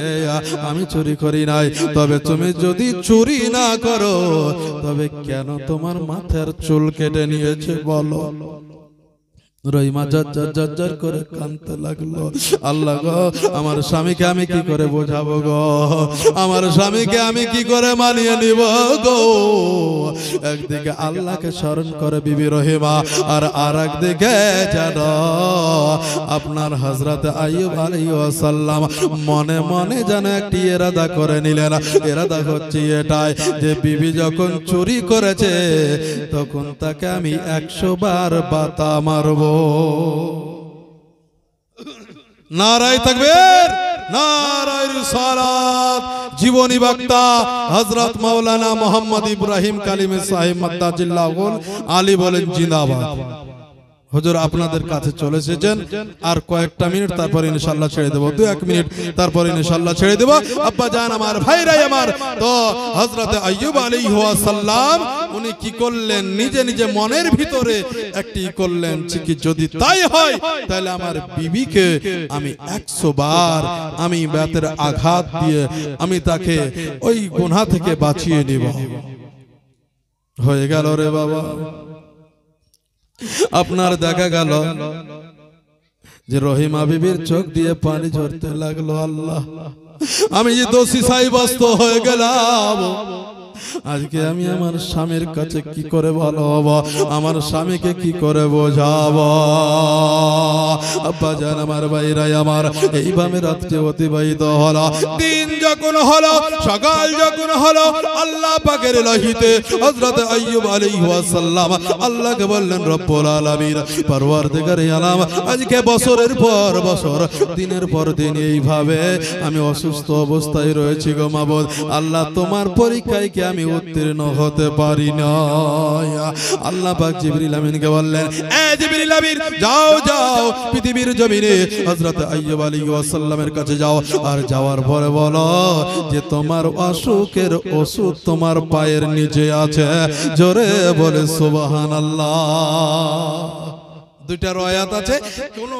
আমি চুরি করি নাই, তবে তুমি যদি চুরি না করো তবে কেন তোমার মাথার চুল কেটে নিয়েছে বলো। রহিমা জর্জর করে কাঁদতে লাগলো, আল্লাহ গো, আমার স্বামীকে আমি কি করে বোঝাবো গো, আমার স্বামীকে আমি কি করে মানিয়ে নিব গো। একদিকে আল্লাহকে স্মরণ করে বিবি রহিমা, আর আরেকদিকে যেন আপনার হযরত আইয়ুব আলাইহিস সালাম মনে মনে যেন একটি ইরাদা করে নিলেন। ইরাদা হচ্ছে এটাই যে বিবি যখন চুরি করেছে তখন তাকে আমি 100 বার বাতা মারবো। নারায়ে তাকবীর, নারায়ে রিসালাত। জীবনী বক্তা হযরত মাওলানা মোহাম্মদ ইব্রাহিম কালিমে সাহেব মাদ্দাজিল্লাহুল আলী বলেন, জিন্দাবাদ। হুজুর আপনাদের কাছে চলে এসেছেন, আর কয়েকটা মিনিট তারপর ইনশাআল্লাহ ছেড়ে দেব, 2-1 মিনিট তারপর ইনশাআল্লাহ ছেড়ে দেব। আব্বা জান আমার, ভাইরাই আমার, তো হযরত আইয়ুব আলাইহিস সালাম উনি কি করলেন, নিজে নিজে মনের ভিতরে একটি করলেন কি, যদি তাই হয় তাহলে আমার বিবিকে আমি 100 বার আমি বেতের আঘাত দিয়ে আমি তাকে ওই গুনাহ থেকে বাঁচিয়ে নিব। হয়ে গেল রে বাবা। আপনার দেখা গেল যে রহিমা বিবির চোখ দিয়ে পানি ঝরতে লাগলো, আল্লাহ আমি যে দোষী সাব্যস্ত হয়ে গেলাম, আজকে আমি আমার স্বামীর কাছে কি করে বলবো, আমার স্বামীকে কি করে বোঝাবো। আব্বা জান আমার, ভাইরাই আমার, এইভাবে রাত্রে অতিবাহিত হলো। দিন যখন হলো, সকাল যখন হলো, আল্লাহ পাকের লাহিতে হযরত আইয়ুব আলাইহিস সালাম আল্লাহকে বললেন, রব্বুল আলামিন, পরওয়ারদিগারে আলাম, আজকে বছরের পর বছর, দিনের পর দিন এইভাবে আমি অসুস্থ অবস্থায় রয়েছি গো মাবুদ, আল্লাহ তোমার পরীক্ষায় কি আমি উত্তীর্ণ হতে পারি না। আল্লাহ পাক জিবরিল আমিনকে বললেন, এ জিবরিল আমিন, যাও যাও পৃথিবীর জমিনে হযরত আইয়ুব আলাইহিস সালামের কাছে যাও, আর যাওয়ার পরে বলো যে তোমার অসুখের ওষুধ তোমার পায়ের নিচে আছে। জোরে বলে সুবহানাল্লাহ। দুইটা রয়াত আছে, কোন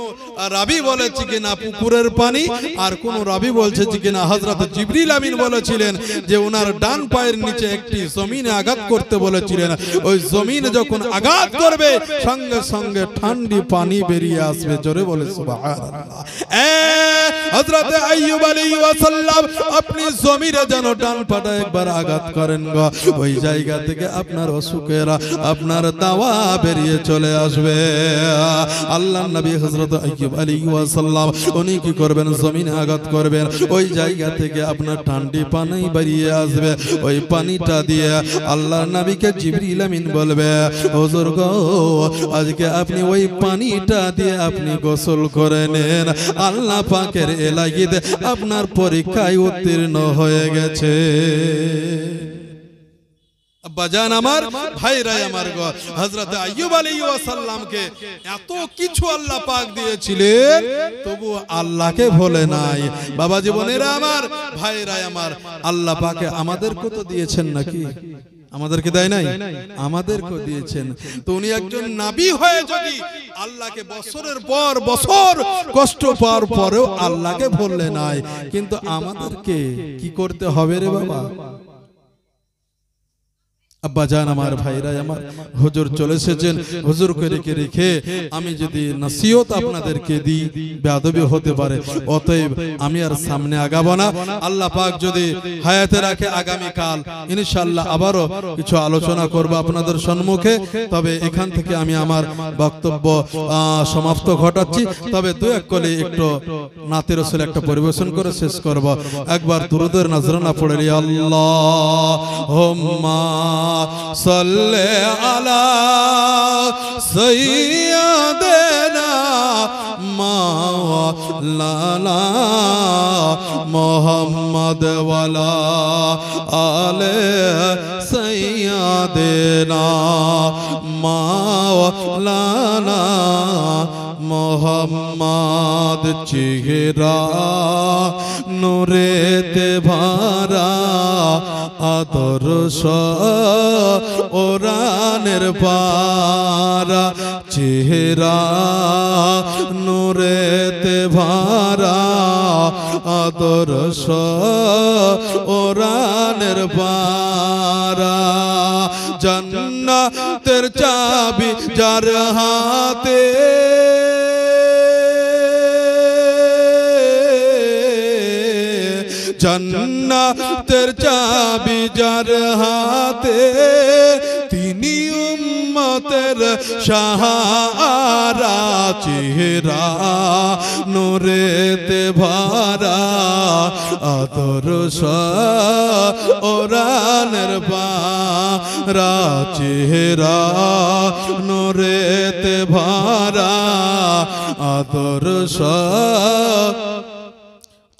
রাবি বলেছে কিনা পুকুরের পানি, আর কোন রাবি বলছে কিনা হযরত জিবরিল আমিন বলেছিলেন যে ওনার ডান পায়ের নিচে একটি জমিনে আঘাত করতে বলেছিলেন, ওই জমিনে যখন আঘাত করবে সঙ্গে সঙ্গে ঠান্ডা পানি বেরিয়ে আসবে। জোরে বলে সুবহানাল্লাহ। হযরত আইয়ুব আলাইহিস সালাম আপনি জমিনে যেন ডান পাটা একবার আঘাত করেন গো, ওই জায়গা থেকে আপনার অসুখের আপনার দাওয়া বেরিয়ে চলে আসবে। আল্লাহ নবী হযরত আইয়ুব আলাইহিস সালাম উনি কি করবেন, জমিনে আঘাত করবেন, ওই জায়গা থেকে আপনার ঠান্ডা পানি বেরিয়ে আসবে। ওই পানিটা দিয়ে আল্লাহর নবীকে জিবরিল আমিন বলবে, হুজুর গো, আজকে আপনি ওই পানিটা দিয়ে আপনি গোসল করে নেন, আল্লাহ পাকের এলাহিতে আপনার পরীক্ষায় উত্তীর্ণ হয়ে গেছে। আব্বাজান আমার, ভাইরাই আমার গো, হযরত আইয়ুব আলাইহিস সালামকে এত কিছু আল্লাহ পাক দিয়েছিলেন, তবু আল্লাহকে ভুলে নাই। বাবা জীবনেরা আমার, ভাইরাই আমার, আল্লাহ পাকে আমাদেরকে তো দিয়েছেন নাকি? আমাদেরকে দেয় নাই? আমাদেরকে দিয়েছেন। তো উনি একজন নবী হয়ে যদি আল্লাহকে বছরের পর বছর কষ্ট পাওয়ার পরেও আল্লাহকে ভুললে নাই, কিন্তু আমাদেরকে কি করতে হবে রে বাবা? আব্বাজান আমার ভাইরা আমার হুজুর চলে এসেছেন হুজুরকে রেখে রেখে আমি যদি নসিহত আপনাদেরকে দিই বেয়াদবি হতে পারে অতএব আমি আর সামনে আগাবো না আল্লাহ পাক যদি হায়াতে রাখে আগামী কাল ইনশাআল্লাহ আবারো কিছু আলোচনা করব আপনাদের সম্মুখে তবে এখান থেকে আমি আমার বক্তব্য সমাপ্ত ঘটাচ্ছি তবে দুই এক কলি একটু নাতে রাসূল একটা পরিবেশন করে শেষ করব একবার দুরূদের নজরানা পড়ে আল্লাহুম্মা সাল্লি আলা সাইয়্যিদিনা মাওলানা মুহাম্মদ ওয়ালা আলে সাইয়্যিদিনা মাওলানা মোহাম্মদ চেহারা নূরেতে ভরা আদর্শ ওরানের পারা চেহারা নূরেতে ভরা আদর্শ ওরানের পারা জান্নাতের চাবি যার হাতে জান্নাতের চাবি যার হাতে তিনি উম্মতের সাহারা চেহারা নূরেতে ভরা আদর্শ ওরানের পারা চেহারা নূরেতে ভরা আদর্শ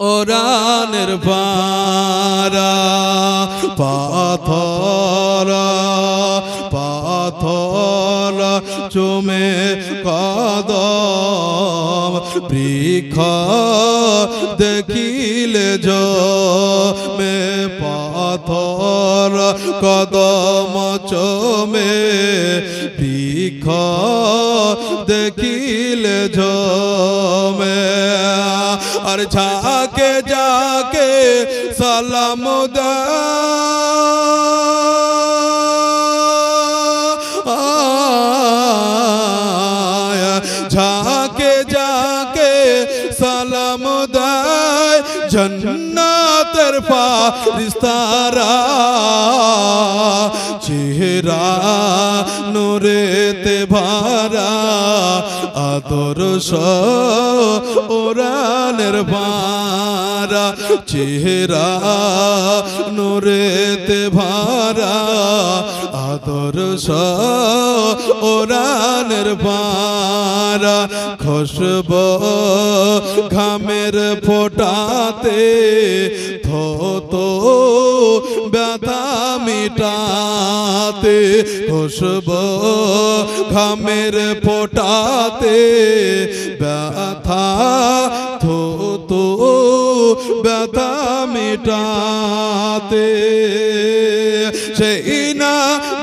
ওরানের পারা পাথর পাথর চুমে কদম বৃক্ষ দেখিলে জমে পাথর কদম চুমে বৃক্ষ দেখিলে জমে আর যাকে যাকে সালাম দেয় যাকে যাকে সালাম দেয় জান্নাতের ফারিস্তারা চেহারা নূরেতে ভরা আদর্শ ওরানের পারা চেহারা নূরেতে ভরা আদর্শ ওরানের পারা খুশবু ঘামের ফোটাতে থতো ব্যথা মিটাতে খুশবু ঘামের ফোটাতে ব্যথা থতো ব্যথা মিটাতে সেই না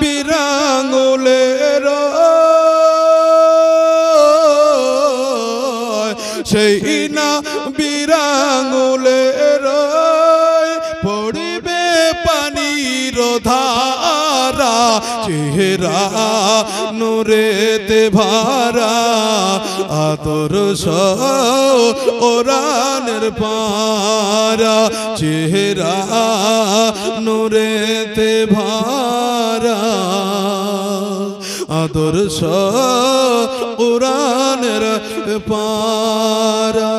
বিরাঙ্গুলের সেই না বিরাঙ্গুলের পড়িবে পানির ধারা চেহারা নূরেতে ভরা আদর্শ ওরানের পারা চেহারা নূরেতে ভরা আদর্শ ওরানের পারা।